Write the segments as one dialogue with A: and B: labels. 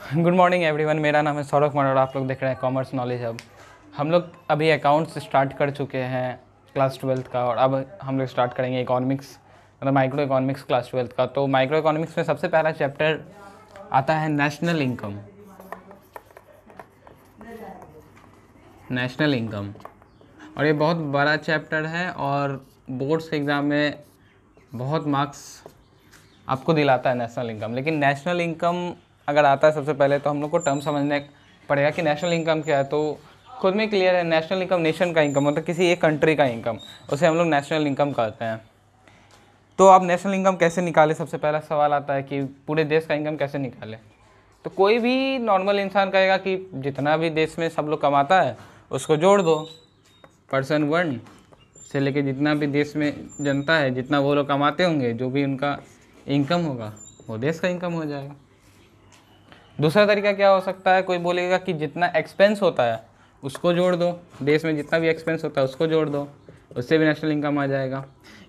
A: Good morning everyone, मेरा नाम है सौरभ कुमार और आप लोग देख रहे हैं कॉमर्स नॉलेज हब। हम लोग अभी अकाउंट्स स्टार्ट कर चुके हैं क्लास 12th का, और अब हम लोग स्टार्ट करेंगे इकोनॉमिक्स, मतलब माइक्रो इकोनॉमिक्स क्लास 12th का। तो माइक्रो इकोनॉमिक्स में सबसे पहला चैप्टर आता है नेशनल इनकम। नेशनल इनकम, और ये बहुत बड़ा चैप्टर है और बोर्ड्स के एग्ज़ाम में बहुत मार्क्स आपको दिलाता है नेशनल इनकम। लेकिन नेशनल इनकम अगर आता है सबसे पहले तो हम लोग को टर्म समझने पड़ेगा कि नेशनल इनकम क्या है। तो खुद में क्लियर है, नेशनल इनकम नेशन का इनकम, मतलब किसी एक कंट्री का इनकम, उसे हम लोग नेशनल इनकम कहते हैं। तो आप नेशनल इनकम कैसे निकाले, सबसे पहला सवाल आता है कि पूरे देश का इनकम कैसे निकाले। तो कोई भी नॉर्मल इंसान कहेगा कि जितना भी देश में सब लोग कमाता है उसको जोड़ दो, पर्सन 1 से लेके जितना भी देश में जनता है, जितना वो लोग कमाते होंगे, जो भी उनका इनकम होगा वो देश का इनकम हो जाएगा। दूसरा तरीका क्या हो सकता है, कोई बोलेगा कि जितना एक्सपेंस होता है उसको जोड़ दो, देश में जितना भी एक्सपेंस होता है उसको जोड़ दो, उससे भी नेशनल इनकम आ जाएगा।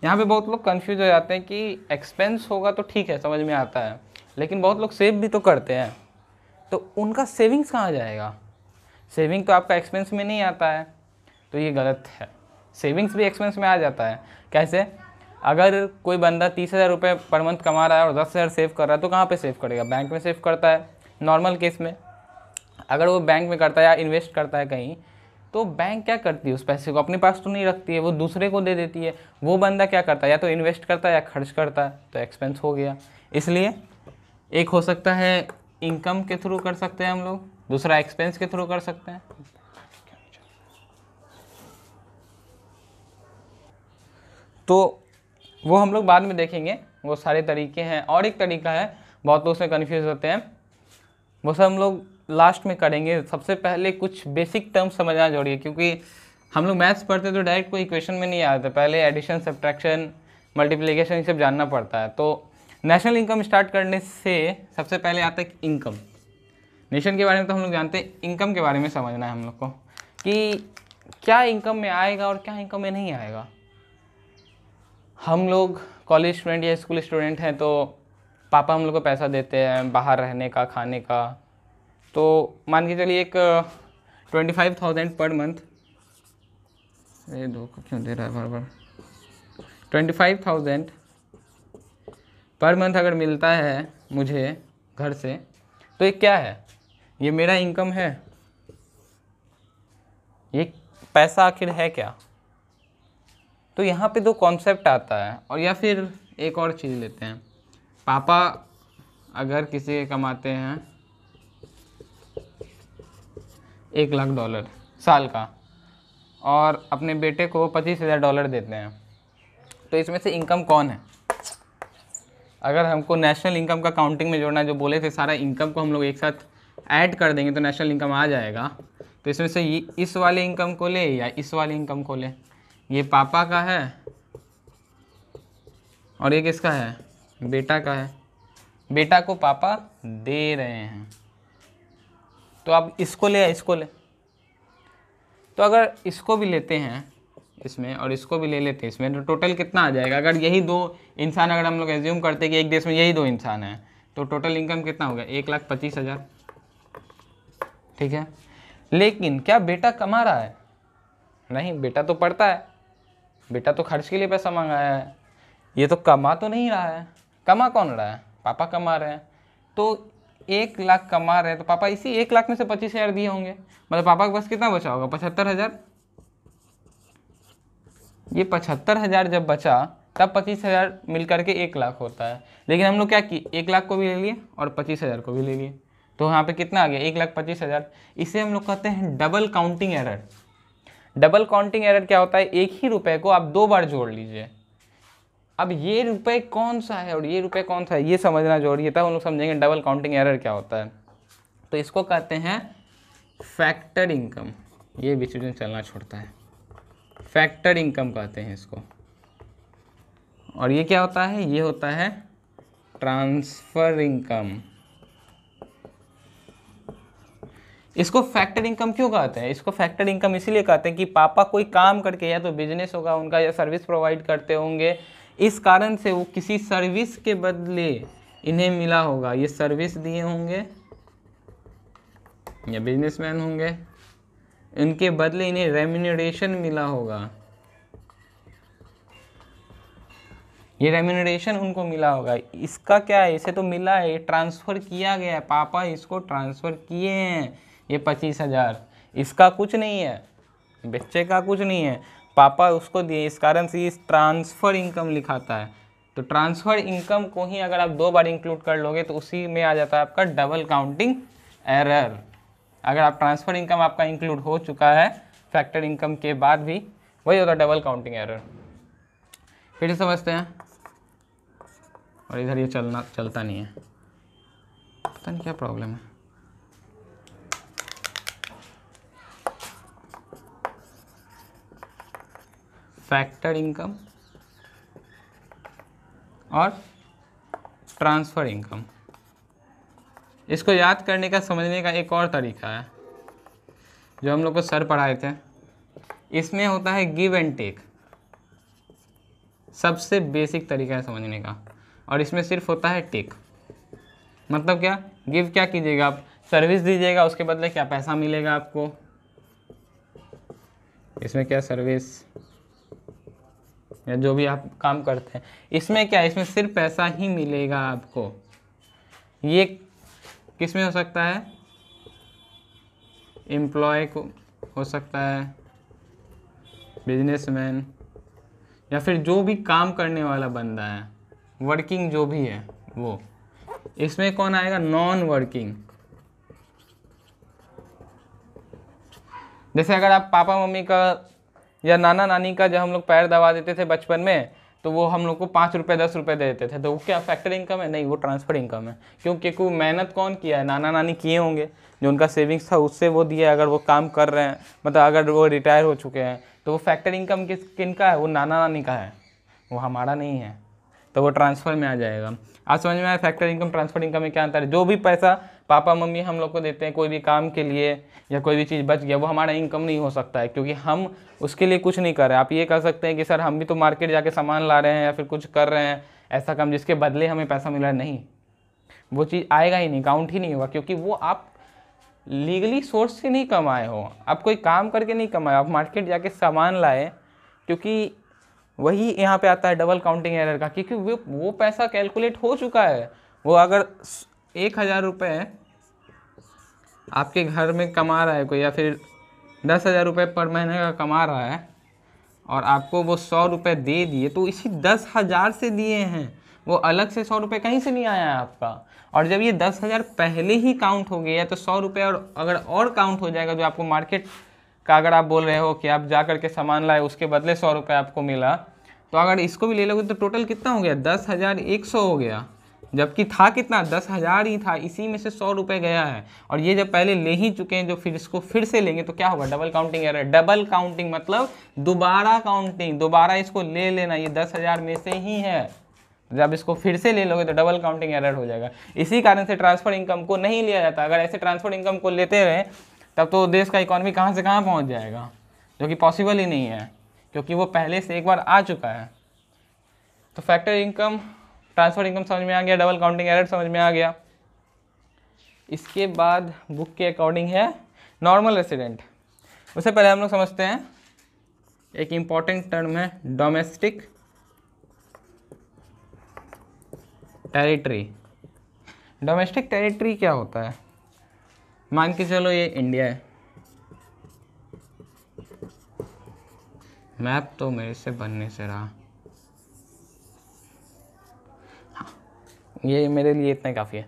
A: यहाँ पे बहुत लोग कंफ्यूज हो जाते हैं कि एक्सपेंस होगा तो ठीक है, समझ में आता है, लेकिन बहुत लोग सेव भी तो करते हैं, तो उनका सेविंग्स कहाँ जाएगा। सेविंग तो आपका एक्सपेंस में नहीं आता है, तो ये गलत है। सेविंग्स भी एक्सपेंस में आ जाता है। कैसे? अगर कोई बंदा 30,000 रुपये पर मंथ कमा रहा है और 10,000 सेव कर रहा है तो कहाँ पे सेव करेगा? बैंक में सेव करता है नॉर्मल केस में। अगर वो बैंक में करता है या इन्वेस्ट करता है कहीं, तो बैंक क्या करती है, उस पैसे को अपने पास तो नहीं रखती है, वो दूसरे को दे देती है। वो बंदा क्या करता है, या तो इन्वेस्ट करता है या खर्च करता है, तो एक्सपेंस हो गया। इसलिए एक हो सकता है इनकम के थ्रू कर सकते हैं हम लोग, दूसरा एक्सपेंस के थ्रू कर सकते हैं। तो वो हम लोग बाद में देखेंगे, वो सारे तरीके हैं। और एक तरीका है, बहुत लोग उसमें कन्फ्यूज होते हैं, वो सब हम लोग लास्ट में करेंगे। सबसे पहले कुछ बेसिक टर्म्स समझना जरूरी है, क्योंकि हम लोग मैथ्स पढ़ते तो डायरेक्ट कोई इक्वेशन में नहीं आते, पहले एडिशन, सब्ट्रैक्शन, मल्टीप्लिकेशन ये सब जानना पड़ता है। तो नेशनल इनकम स्टार्ट करने से सबसे पहले आता है इनकम। नेशन के बारे में तो हम लोग जानते हैं, इनकम के बारे में समझना है हम लोग को कि क्या इनकम में आएगा और क्या इनकम में नहीं आएगा। हम लोग कॉलेज स्टूडेंट या स्कूल स्टूडेंट हैं, तो पापा हम लोग को पैसा देते हैं बाहर रहने का, खाने का। तो मान के चलिए एक 25,000 पर मंथ, ये दो क्यों दे रहा है बार बार, 25,000 पर मंथ अगर मिलता है मुझे घर से, तो ये क्या है? ये मेरा इनकम है? ये पैसा आखिर है क्या? तो यहाँ पे दो कॉन्सेप्ट आता है। और या फिर एक और चीज़ लेते हैं, पापा अगर किसी के कमाते हैं $1,00,000 साल का, और अपने बेटे को $25,000 देते हैं, तो इसमें से इनकम कौन है? अगर हमको नेशनल इनकम का काउंटिंग में जोड़ना है, जो बोले थे सारा इनकम को हम लोग एक साथ ऐड कर देंगे तो नेशनल इनकम आ जाएगा। तो इसमें से इस वाले इनकम को ले या इस वाले इनकम को ले, ये पापा का है और ये किसका है? बेटा का है। बेटा को पापा दे रहे हैं, तो अब इसको ले या इसको ले। तो अगर इसको भी लेते हैं इसमें और इसको भी ले लेते हैं इसमें, तो टोटल कितना आ जाएगा? अगर यही दो इंसान, अगर हम लोग एज्यूम करते हैं कि एक देश में यही दो इंसान हैं, तो टोटल इनकम कितना होगा? 1,25,000। ठीक है, लेकिन क्या बेटा कमा रहा है? नहीं, बेटा तो पढ़ता है, बेटा तो खर्च के लिए पैसा मंगाया है, ये तो कमा तो नहीं रहा है। कमा कौन रहा है? पापा कमा रहे हैं। तो 1,00,000 कमा रहे हैं, तो पापा इसी 1,00,000 में से 25,000 दिए होंगे, मतलब पापा के पास कितना बचा होगा? 75,000। ये 75,000 जब बचा तब 25,000 मिल करके 1,00,000 होता है। लेकिन हम लोग क्या किए, 1,00,000 को भी ले लिए और 25,000 को भी ले लिए, तो यहाँ पे कितना आ गया? 1,25,000। इसे हम लोग कहते हैं double counting error. Double counting error क्या होता है? एक ही रुपए को आप दो बार जोड़ लीजिए। अब ये रुपए कौन सा है और ये रुपए कौन सा है, ये समझना जरूरी है, तब हम लोग समझेंगे डबल काउंटिंग एरर क्या होता है। तो इसको कहते हैं फैक्टर इनकम। ये बीच में चलना छोड़ता है, फैक्टर इनकम कहते हैं इसको। और ये क्या होता है? ये होता है ट्रांसफर इनकम। इसको फैक्टर इनकम क्यों कहते हैं? इसको फैक्टर इनकम इसीलिए कहते हैं कि पापा कोई काम करके, या तो बिजनेस होगा उनका या सर्विस प्रोवाइड करते होंगे, इस कारण से वो किसी सर्विस के बदले इन्हें मिला होगा, ये सर्विस दिए होंगे या बिजनेसमैन होंगे, इनके बदले इन्हें रेम्यूनरेशन मिला होगा, ये रेम्यूनरेशन उनको मिला होगा। इसका क्या है, इसे तो मिला है, ये ट्रांसफ़र किया गया है, पापा इसको ट्रांसफ़र किए हैं ये 25,000, इसका कुछ नहीं है, बच्चे का कुछ नहीं है, पापा उसको दिए, इस कारण से इस ट्रांसफ़र इनकम लिखाता है। तो ट्रांसफ़र इनकम को ही अगर आप 2 बार इंक्लूड कर लोगे तो उसी में आ जाता है आपका डबल काउंटिंग एरर। अगर आप ट्रांसफ़र इनकम आपका इंक्लूड हो चुका है फैक्टर इनकम के बाद भी, वही होता है डबल काउंटिंग एरर। फिर से समझते हैं। और इधर ये चलता नहीं है, पता नहीं क्या प्रॉब्लम है। फैक्टर इनकम और ट्रांसफ़र इनकम, इसको याद करने का, समझने का एक और तरीका है जो हम लोग को सर पढ़ाए थे। इसमें होता है गिव एंड टेक, सबसे बेसिक तरीका है समझने का, और इसमें सिर्फ होता है टेक। मतलब क्या, गिव क्या कीजिएगा आप, सर्विस दीजिएगा, उसके बदले क्या पैसा मिलेगा आपको। इसमें क्या, सर्विस या जो भी आप काम करते हैं, इसमें क्या है, इसमें सिर्फ पैसा ही मिलेगा आपको। ये किस में हो सकता है, एम्प्लॉय को हो सकता है, बिजनेसमैन, या फिर जो भी काम करने वाला बंदा है, वर्किंग जो भी है वो। इसमें कौन आएगा, नॉन वर्किंग। जैसे अगर आप पापा मम्मी का या नाना नानी का जब हम लोग पैर दबा देते थे बचपन में, तो वो हम लोग को 5 रुपये 10 रुपये दे देते थे, तो वो क्या फैक्टर इनकम है? नहीं, वो ट्रांसफ़र इनकम है। क्योंकि वो मेहनत कौन किया है, नाना नानी किए होंगे, जो उनका सेविंग्स था उससे वो दिया। अगर वो काम कर रहे हैं, मतलब अगर वो रिटायर हो चुके हैं, तो वो फैक्टर इनकम किनका है, वो नाना नानी का है, वो हमारा नहीं है, तो वो ट्रांसफ़र में आ जाएगा। आज समझ में आया फैक्टर इनकम ट्रांसफ़र इनकम में क्या अंतर है। जो भी पैसा पापा मम्मी हम लोग को देते हैं कोई भी काम के लिए, या कोई भी चीज़ बच गया, वो हमारा इनकम नहीं हो सकता है, क्योंकि हम उसके लिए कुछ नहीं कर रहे हैं। आप ये कह सकते हैं कि सर हम भी तो मार्केट जाके सामान ला रहे हैं या फिर कुछ कर रहे हैं ऐसा काम जिसके बदले हमें पैसा मिल रहा है। नहीं, वो चीज़ आएगा ही नहीं, काउंट ही नहीं होगा, क्योंकि वो आप लीगली सोर्स से नहीं कमाए हो, आप कोई काम करके नहीं कमाए, आप मार्केट जाके सामान लाए। क्योंकि वही यहाँ पे आता है डबल काउंटिंग एरर का, क्योंकि वो पैसा कैलकुलेट हो चुका है। वो अगर 1,000 रुपये आपके घर में कमा रहा है कोई, या फिर 10,000 रुपये पर महीने का कमा रहा है, और आपको वो 100 रुपये दे दिए, तो इसी 10,000 से दिए हैं, वो अलग से 100 रुपये कहीं से नहीं आया है आपका। और जब ये 10,000 पहले ही काउंट हो गया है, तो 100 रुपये और अगर और काउंट हो जाएगा, जो आपको मार्केट का, अगर आप बोल रहे हो कि आप जा करके सामान लाए उसके बदले 100 रुपये आपको मिला, तो अगर इसको भी ले लोगे तो टोटल कितना हो गया, 10,100 हो गया। जबकि था कितना, 10,000 ही था, इसी में से 100 रुपये गया है। और ये जब पहले ले ही चुके हैं, जो फिर इसको फिर से लेंगे तो क्या होगा, double counting error. Double counting मतलब दोबारा काउंटिंग, दोबारा इसको ले लेना, ये 10,000 में से ही है। जब इसको फिर से ले लोगे तो डबल काउंटिंग एरर हो जाएगा। इसी कारण से ट्रांसफर इनकम को नहीं लिया जाता। अगर ऐसे ट्रांसफर इनकम को लेते रहे तब तो देश का इकॉनमी कहाँ से कहाँ पहुँच जाएगा, जो कि पॉसिबल ही नहीं है, क्योंकि वो पहले से एक बार आ चुका है। तो फैक्टर इनकम, ट्रांसफर इनकम समझ में आ गया, डबल काउंटिंग एरर समझ में आ गया। इसके बाद बुक के अकॉर्डिंग है नॉर्मल रेसिडेंट। उससे पहले हम लोग समझते हैं एक इम्पॉर्टेंट टर्म है डोमेस्टिक टेरिटरी। डोमेस्टिक टेरिटरी क्या होता है, मान के चलो ये इंडिया है, मैप तो मेरे से बनने से रहा, ये मेरे लिए इतना काफ़ी है।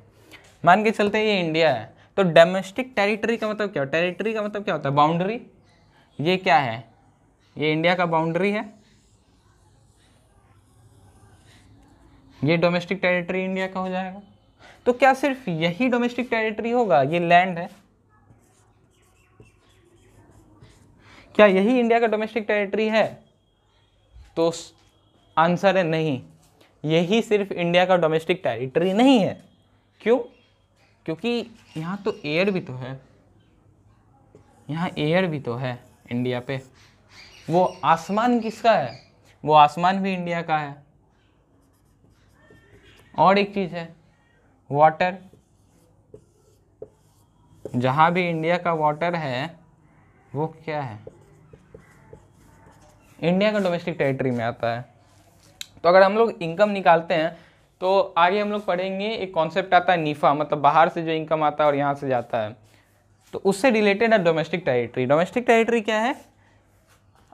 A: मान के चलते हैं ये इंडिया है, तो डोमेस्टिक टेरिटरी का मतलब क्या, टेरिटरी का मतलब क्या होता है, बाउंड्री। ये क्या है, ये इंडिया का बाउंड्री है, ये डोमेस्टिक टेरिटरी इंडिया का हो जाएगा। तो क्या सिर्फ यही डोमेस्टिक टेरिटरी होगा, ये लैंड है, क्या यही इंडिया का डोमेस्टिक टेरिटरी है? तो आंसर है नहीं, यही सिर्फ इंडिया का डोमेस्टिक टेरिटरी नहीं है। क्यों? क्योंकि यहाँ तो एयर भी तो है, यहाँ एयर भी तो है इंडिया पे। वो आसमान किसका है, वो आसमान भी इंडिया का है। और एक चीज़ है वाटर, जहाँ भी इंडिया का वाटर है वो क्या है, इंडिया का डोमेस्टिक टेरिटरी में आता है। तो अगर हम लोग इनकम निकालते हैं तो आगे हम लोग पढ़ेंगे, एक कॉन्सेप्ट आता है नीफा, मतलब बाहर से जो इनकम आता है और यहाँ से जाता है, तो उससे रिलेटेड है डोमेस्टिक टेरिटरी। डोमेस्टिक टेरिटरी क्या है,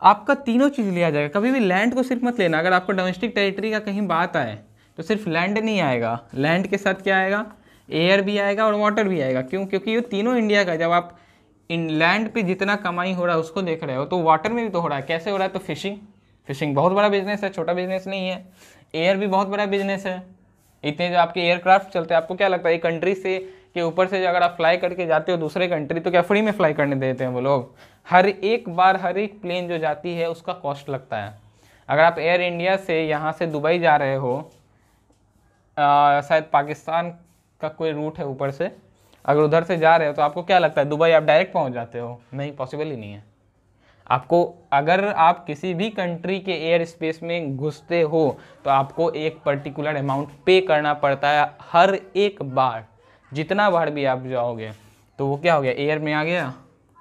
A: आपका तीनों चीज़ लिया जाएगा, कभी भी लैंड को सिर्फ मत लेना। अगर आपको डोमेस्टिक टेरिटरी का कहीं बात आए तो सिर्फ लैंड नहीं आएगा, लैंड के साथ क्या आएगा, एयर भी आएगा और वाटर भी आएगा। क्यों? क्योंकि ये तीनों इंडिया का, जब आप इन लैंड पे जितना कमाई हो रहा है उसको देख रहे हो तो वाटर में भी तो हो रहा है। कैसे हो रहा है, तो फिशिंग बहुत बड़ा बिजनेस है, छोटा बिजनेस नहीं है। एयर भी बहुत बड़ा बिजनेस है, इतने जो आपके एयरक्राफ्ट चलते हैं, आपको क्या लगता है एक कंट्री से के ऊपर से अगर आप फ्लाई करके जाते हो दूसरे कंट्री तो क्या फ्री में फ्लाई करने देते हैं वो लोग? हर एक बार हर एक प्लेन जो जाती है उसका कॉस्ट लगता है। अगर आप एयर इंडिया से यहाँ से दुबई जा रहे हो, शायद पाकिस्तान का कोई रूट है ऊपर से, अगर उधर से जा रहे हो तो आपको क्या लगता है दुबई आप डायरेक्ट पहुँच जाते हो? नहीं, पॉसिबल ही नहीं है। आपको, अगर आप किसी भी कंट्री के एयर स्पेस में घुसते हो तो आपको एक पर्टिकुलर अमाउंट पे करना पड़ता है हर एक बार। जितना बार भी आप जाओगे तो वो क्या हो गया, एयर में आ गया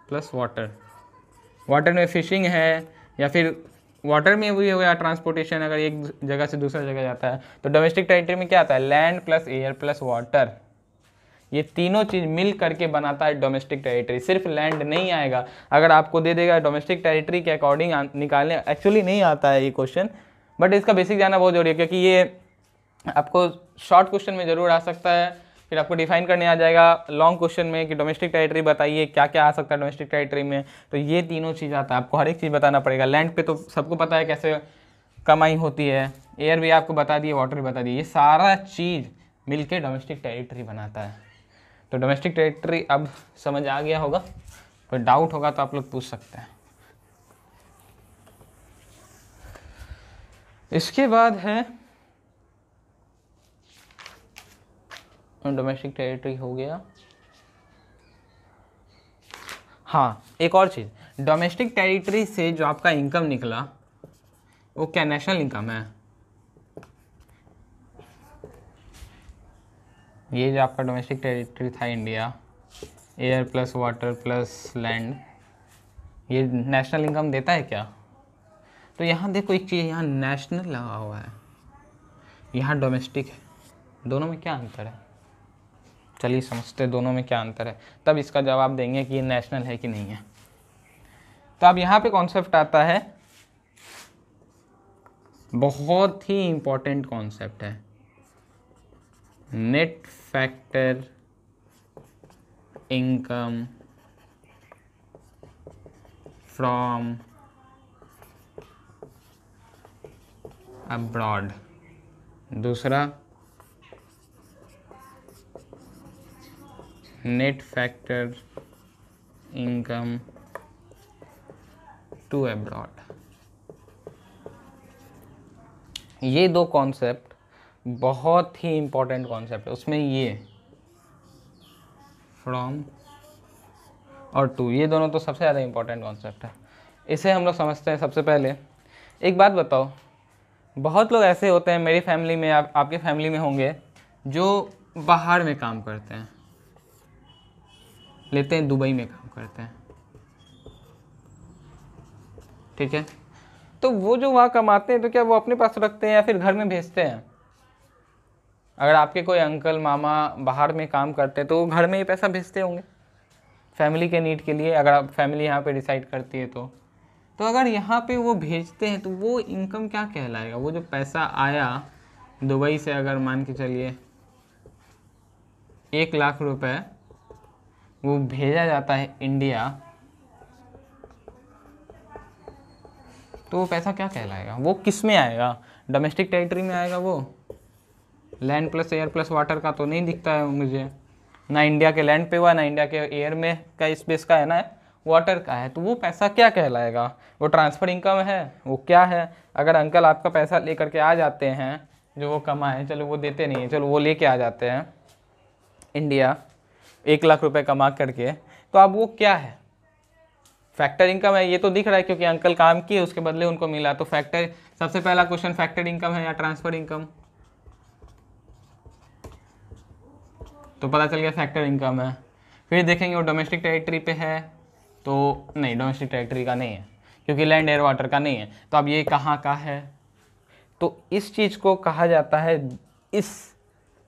A: प्लस वाटर में फिशिंग है, या फिर वाटर में भी हो गया ट्रांसपोर्टेशन, अगर एक जगह से दूसरा जगह जाता है। तो डोमेस्टिक टेरिटरी में क्या आता है, land plus air plus water, ये तीनों चीज़ मिल करके बनाता है डोमेस्टिक टेरिटरी। सिर्फ लैंड नहीं आएगा, अगर आपको दे देगा डोमेस्टिक टेरिटरी के अकॉर्डिंग निकालने, एक्चुअली नहीं आता है ये क्वेश्चन, बट इसका बेसिक जाना बहुत जरूरी है, क्योंकि ये आपको शॉर्ट क्वेश्चन में जरूर आ सकता है, फिर आपको डिफाइन करने आ जाएगा लॉन्ग क्वेश्चन में कि डोमेस्टिक टेरिटरी बताइए क्या क्या आ सकता है डोमेस्टिक टेरिटरी में। तो ये तीनों चीज़ आता है, आपको हर एक चीज़ बताना पड़ेगा। लैंड पे तो सबको पता है कैसे कमाई होती है, एयर भी आपको बता दिए, वाटर भी बता दिए, ये सारा चीज़ मिलके डोमेस्टिक टेरिटरी बनाता है। तो डोमेस्टिक टेरिटरी अब समझ आ गया होगा, कोई डाउट होगा तो आप लोग पूछ सकते हैं। इसके बाद है डोमेस्टिक टेरिटरी हो गया। हाँ, एक और चीज़, डोमेस्टिक टेरिटरी से जो आपका इनकम निकला वो क्या नेशनल इनकम है? ये जो आपका डोमेस्टिक टेरिटरी था India, air plus water plus land, ये नेशनल इनकम देता है क्या? तो यहाँ देखो एक चीज़, यहाँ नेशनल लगा हुआ है, यहाँ डोमेस्टिक है, दोनों में क्या अंतर है? चलिए समझते हैं दोनों में क्या अंतर है, तब इसका जवाब देंगे कि ये नेशनल है कि नहीं है। तो अब यहाँ पे कॉन्सेप्ट आता है, बहुत ही इंपॉर्टेंट कॉन्सेप्ट है, net factor income from abroad. दूसरा, net factor income to abroad. ये दो कॉन्सेप्ट बहुत ही इंपॉर्टेंट कॉन्सेप्ट है। उसमें ये फ्रॉम और टू, ये दोनों तो सबसे ज़्यादा इंपॉर्टेंट कॉन्सेप्ट है। इसे हम लोग समझते हैं। सबसे पहले एक बात बताओ, बहुत लोग ऐसे होते हैं, मेरी फैमिली में, आपके फैमिली में होंगे, जो बाहर में काम करते हैं, लेते हैं दुबई में काम करते हैं, ठीक है? तो वो जो वहाँ कमाते हैं तो क्या वो अपने पास रखते हैं या फिर घर में भेजते हैं? अगर आपके कोई अंकल मामा बाहर में काम करते हैं तो वो घर में ही पैसा भेजते होंगे फैमिली के नीड के लिए, अगर आप फैमिली यहाँ पे डिसाइड करती है तो अगर यहाँ पे वो भेजते हैं तो वो इनकम क्या कहलाएगा? वो जो पैसा आया दुबई से, अगर मान के चलिए 1 लाख रुपए वो भेजा जाता है इंडिया, तो वो पैसा क्या कहलाएगा? वो किस में आएगा? डोमेस्टिक टेरिटरी में आएगा वो? Land plus air plus water का तो नहीं दिखता है मुझे, ना इंडिया के लैंड पे हुआ, ना इंडिया के एयर में का स्पेस का है, ना वाटर का है। तो वो पैसा क्या कहलाएगा? वो ट्रांसफ़र इनकम है? वो क्या है? अगर अंकल आपका पैसा लेकर के आ जाते हैं, जो वो कमाए, चलो वो देते नहीं है, चलो वो लेके आ जाते हैं इंडिया 1 लाख रुपए कमा करके, तो अब वो क्या है? फैक्टर इनकम है, ये तो दिख रहा है क्योंकि अंकल काम किए उसके बदले उनको मिला। तो फैक्टर, सबसे पहला क्वेश्चन फैक्टर इनकम है या ट्रांसफर इनकम? तो पता चल गया फैक्टर इनकम है। फिर देखेंगे वो डोमेस्टिक टेरिटरी पे है तो नहीं, डोमेस्टिक टेरिटरी का नहीं है क्योंकि लैंड एयर वाटर का नहीं है। तो अब ये कहाँ का है, तो इस चीज़ को कहा जाता है, इस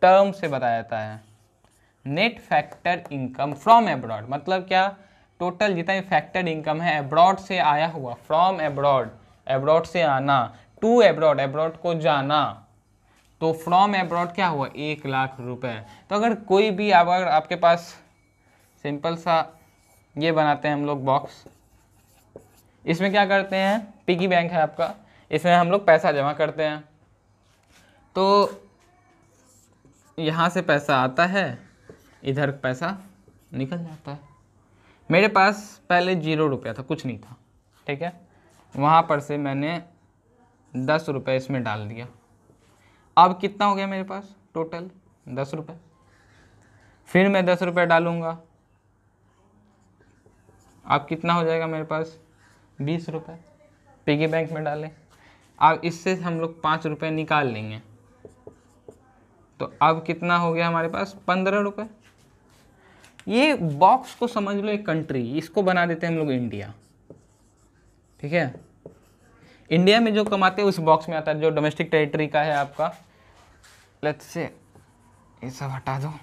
A: टर्म से बताया जाता है net factor income from abroad. मतलब क्या, टोटल जितना भी फैक्टर इनकम है अब्रॉड से आया हुआ, फ्रॉम एब्रॉड, एब्रॉड से आना, टू एब्रॉड, एब्रॉड को जाना, तो फ्रॉम एब्रॉड क्या हुआ, 1,00,000 रुपए। तो अगर कोई भी, अगर आपके पास सिंपल सा ये बनाते हैं हम लोग बॉक्स, इसमें क्या करते हैं, पिगी बैंक है आपका, इसमें हम लोग पैसा जमा करते हैं। तो यहाँ से पैसा आता है, इधर पैसा निकल जाता है। मेरे पास पहले 0 रुपया था, कुछ नहीं था, ठीक है, वहाँ पर से मैंने 10 रुपये इसमें डाल दिया। अब कितना हो गया मेरे पास टोटल, 10 रुपये। फिर मैं 10 रुपये डालूँगा, अब कितना हो जाएगा मेरे पास, 20 रुपये पिगी बैंक में डालें। अब इससे हम लोग 5 रुपये निकाल लेंगे, तो अब कितना हो गया हमारे पास, 15 रुपये। ये बॉक्स को समझ लो एक कंट्री, इसको बना देते हैं हम लोग इंडिया, ठीक है। इंडिया में जो कमाते हैं उस बॉक्स में आता है, जो डोमेस्टिक टेरिटरी का है आपका, लेट्स से ये सब हटा दो।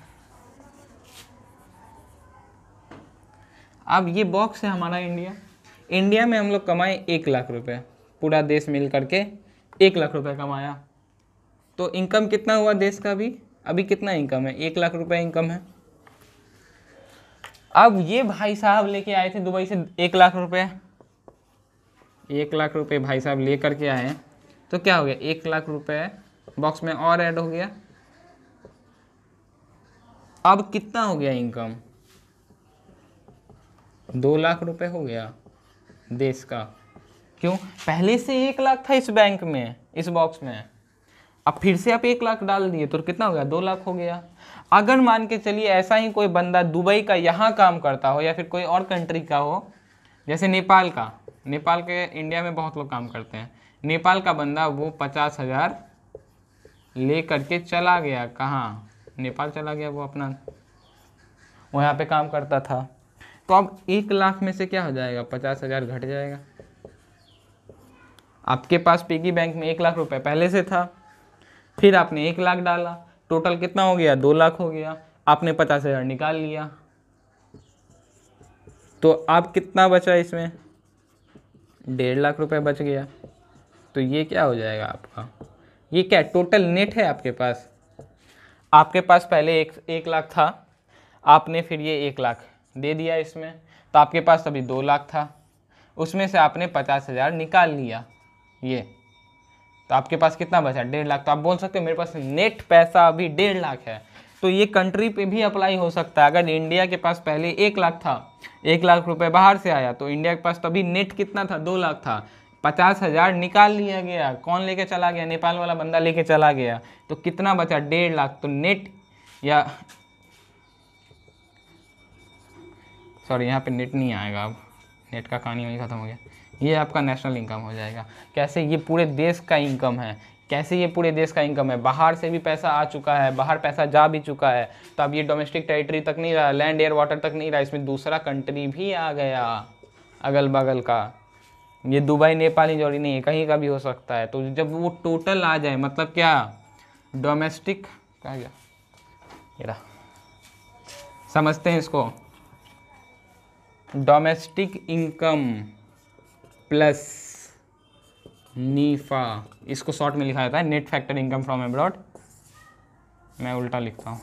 A: अब ये बॉक्स है हमारा इंडिया। इंडिया में हम लोग कमाए 1,00,000 रुपये, पूरा देश मिल करके 1,00,000 रुपये कमाया। तो इनकम कितना हुआ देश का, अभी कितना इनकम है, 1,00,000 रुपये इनकम है। अब ये भाई साहब लेके आए थे दुबई से 1,00,000 रुपये, 1,00,000 रुपये भाई साहब ले करके आए, तो क्या हो गया, 1,00,000 रुपये बॉक्स में और ऐड हो गया। अब कितना हो गया इनकम, 2,00,000 रुपये हो गया देश का। क्यों, पहले से 1,00,000 था इस बैंक में, इस बॉक्स में, अब फिर से आप 1,00,000 डाल दिए तो कितना हो गया, 2,00,000 हो गया। अगर मान के चलिए ऐसा ही कोई बंदा दुबई का यहाँ काम करता हो या फिर कोई और कंट्री का हो, जैसे नेपाल का, नेपाल के इंडिया में बहुत लोग काम करते हैं, नेपाल का बंदा वो 50,000 ले करके चला गया, कहाँ, नेपाल चला गया, वो अपना वो यहाँ पे काम करता था। तो अब 1,00,000 में से क्या हो जाएगा, 50,000 घट जाएगा। आपके पास पिगी बैंक में 1,00,000 रुपये पहले से था, फिर आपने 1,00,000 डाला, टोटल कितना हो गया, 2,00,000 हो गया, आपने 50,000 निकाल लिया, तो अब कितना बचा इसमें, 1,50,000 रुपये बच गया। तो ये क्या हो जाएगा आपका, ये क्या टोटल नेट है आपके पास। आपके पास पहले 1,00,000 था, आपने फिर ये 1,00,000 दे दिया इसमें, तो आपके पास अभी 2,00,000 था, उसमें से आपने 50,000 निकाल लिया, ये तो आपके पास कितना बचा, 1,50,000। तो आप बोल सकते हो मेरे पास नेट पैसा अभी 1,50,000 है। तो ये कंट्री पे भी अप्लाई हो सकता है। अगर इंडिया के पास पहले 1,00,000 था, 1,00,000 रुपये बाहर से आया, तो इंडिया के पास तभी नेट कितना था, 2,00,000 था, 50,000 निकाल लिया गया। कौन लेके चला गया, नेपाल वाला बंदा लेके चला गया, तो कितना बचा, 1,50,000। तो नेट, या सॉरी यहाँ पे नेट नहीं आएगा, अब नेट का कहानी वही ख़त्म हो गया। ये आपका नेशनल इनकम हो जाएगा। कैसे, ये पूरे देश का इनकम है, कैसे ये पूरे देश का इनकम है, बाहर से भी पैसा आ चुका है, बाहर पैसा जा भी चुका है, तो अब ये डोमेस्टिक टेरिटरी तक नहीं रहा, लैंड एयर वाटर तक नहीं रहा, इसमें दूसरा कंट्री भी आ गया अगल बगल का। ये दुबई नेपाल ही जोड़ी नहीं है, कहीं का भी हो सकता है। तो जब वो टोटल आ जाए, मतलब क्या, डोमेस्टिक कहा गया, ये रहा, समझते हैं इसको, डोमेस्टिक इनकम प्लस नीफा, इसको शॉर्ट में लिखा जाता है net factor income from abroad. मैं उल्टा लिखता हूँ,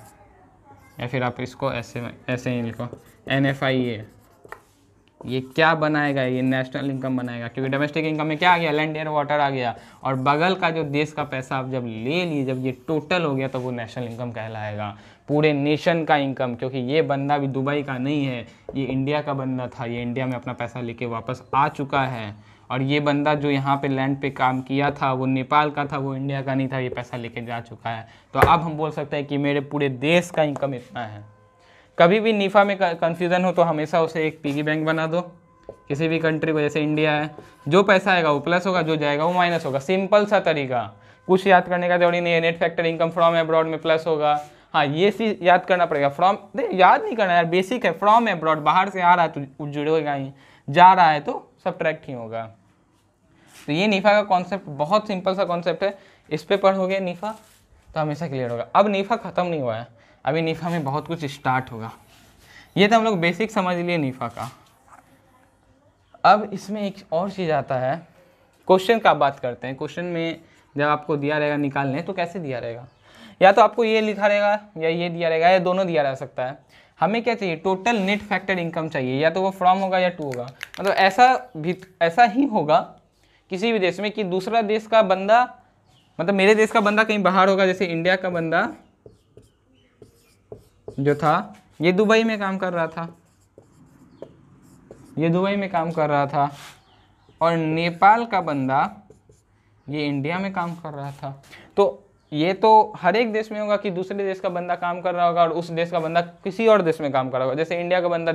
A: या फिर आप इसको ऐसे ही लिखो, NFIA। ये क्या बनाएगा, ये नेशनल इनकम बनाएगा, क्योंकि डोमेस्टिक इनकम में क्या आ गया, लैंड एयर वाटर आ गया, और बगल का जो देश का पैसा आप जब ले लिए, जब ये टोटल हो गया, तो वो नेशनल इनकम कहलाएगा, पूरे नेशन का इनकम। क्योंकि ये बंदा भी दुबई का नहीं है, ये इंडिया का बंदा था, ये इंडिया में अपना पैसा लेके वापस आ चुका है। और ये बंदा जो यहाँ पे लैंड पे काम किया था, वो नेपाल का था, वो इंडिया का नहीं था, ये पैसा लेके जा चुका है। तो अब हम बोल सकते हैं कि मेरे पूरे देश का इनकम इतना है। कभी भी नीफा में कन्फ्यूज़न हो तो हमेशा उसे एक पिगी बैंक बना दो, किसी भी कंट्री को। जैसे इंडिया है, जो पैसा आएगा वो प्लस होगा, जो जाएगा वो माइनस होगा। सिंपल सा तरीका, कुछ याद करने का जरूरी नहीं है। Net factor income from abroad में प्लस होगा, हाँ ये चीज़ याद करना पड़ेगा। फ्रॉम याद नहीं करना यार, बेसिक है। फ्रॉम अब्रॉड, बाहर से आ रहा है तो जुड़ेगा ही, जा रहा है तो सब्ट्रैक्ट ही होगा। तो ये नीफा का कॉन्सेप्ट बहुत सिंपल सा कॉन्सेप्ट है, इस पे पढ़ोगे नीफा तो हमेशा क्लियर होगा। अब नीफा ख़त्म नहीं हुआ है, अभी नीफा में बहुत कुछ स्टार्ट होगा। ये तो हम लोग बेसिक समझ लिए नीफा का। अब इसमें एक और चीज़ आता है, क्वेश्चन का बात करते हैं। क्वेश्चन में जब आपको दिया रहेगा निकालने तो कैसे दिया रहेगा, या तो आपको ये लिखा रहेगा या ये दिया रहेगा, या दोनों दिया रह सकता है। हमें क्या चाहिए, टोटल नेट फैक्टर इनकम चाहिए, या तो वो फ्रॉम होगा या टू होगा। मतलब ऐसा ही होगा किसी भी देश में कि दूसरा देश का बंदा, मतलब मेरे देश का बंदा कहीं बाहर होगा, जैसे इंडिया का बंदा जो था ये दुबई में काम कर रहा था, ये दुबई में काम कर रहा था, और नेपाल का बंदा ये इंडिया में काम कर रहा था। तो ये तो हर एक देश में होगा कि दूसरे देश का बंदा काम कर रहा होगा और उस देश का बंदा किसी और देश में काम कर रहा होगा। जैसे इंडिया का बंदा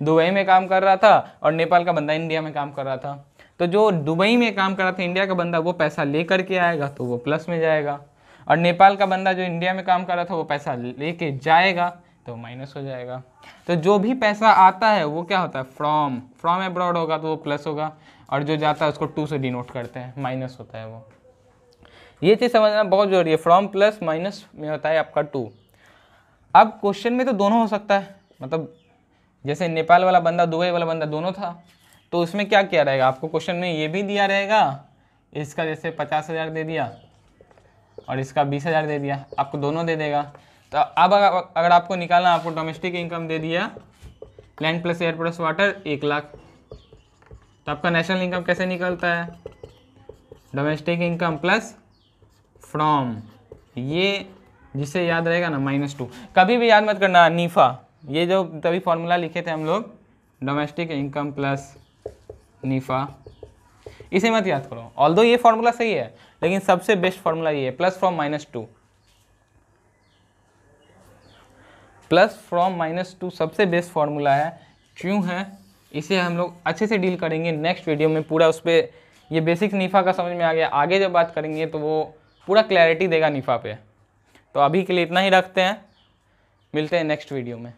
A: दुबई में काम कर रहा था और नेपाल का बंदा इंडिया में काम कर रहा था। तो जो दुबई में काम कर रहा था इंडिया का बंदा, वो पैसा ले करके आएगा तो वो प्लस में जाएगा, और नेपाल का बंदा जो इंडिया में काम कर रहा था वो पैसा लेके जाएगा तो माइनस हो जाएगा। तो जो भी पैसा आता है वो क्या होता है, फ्रॉम अब्रॉड होगा तो वो प्लस होगा, और जो जाता है उसको टू से डिनोट करते हैं, माइनस होता है वो। ये चीज़ समझना बहुत जरूरी है। फ्रॉम प्लस माइनस में होता है आपका टू। अब क्वेश्चन में तो दोनों हो सकता है, मतलब जैसे नेपाल वाला बंदा दुबई वाला बंदा दोनों था, तो उसमें क्या किया रहेगा, आपको क्वेश्चन में ये भी दिया रहेगा, इसका जैसे 50,000 दे दिया और इसका 20,000 दे दिया, आपको दोनों दे देगा। तो अब अगर आपको निकालना, आपको डोमेस्टिक इनकम दे दिया land plus air plus water 1 lakh, तो आपका नेशनल इनकम कैसे निकलता है, डोमेस्टिक इनकम प्लस फ्रॉम, ये जिससे याद रहेगा ना -2। कभी भी याद मत करना नीफा, ये जो तभी फॉर्मूला लिखे थे हम लोग, डोमेस्टिक इनकम प्लस नीफा, इसे मत याद करो। ऑल्दो ये फॉर्मूला सही है, लेकिन सबसे बेस्ट फॉर्मूला ये है, प्लस फ्रॉम -2। प्लस फ्रॉम -2 सबसे बेस्ट फॉर्मूला है। क्यों है, इसे हम लोग अच्छे से डील करेंगे नेक्स्ट वीडियो में पूरा। उस पर ये बेसिक नीफा का समझ में आ गया, आगे जब बात करेंगे तो वो पूरा क्लैरिटी देगा नीफा पे। तो अभी के लिए इतना ही रखते हैं, मिलते हैं नेक्स्ट वीडियो में।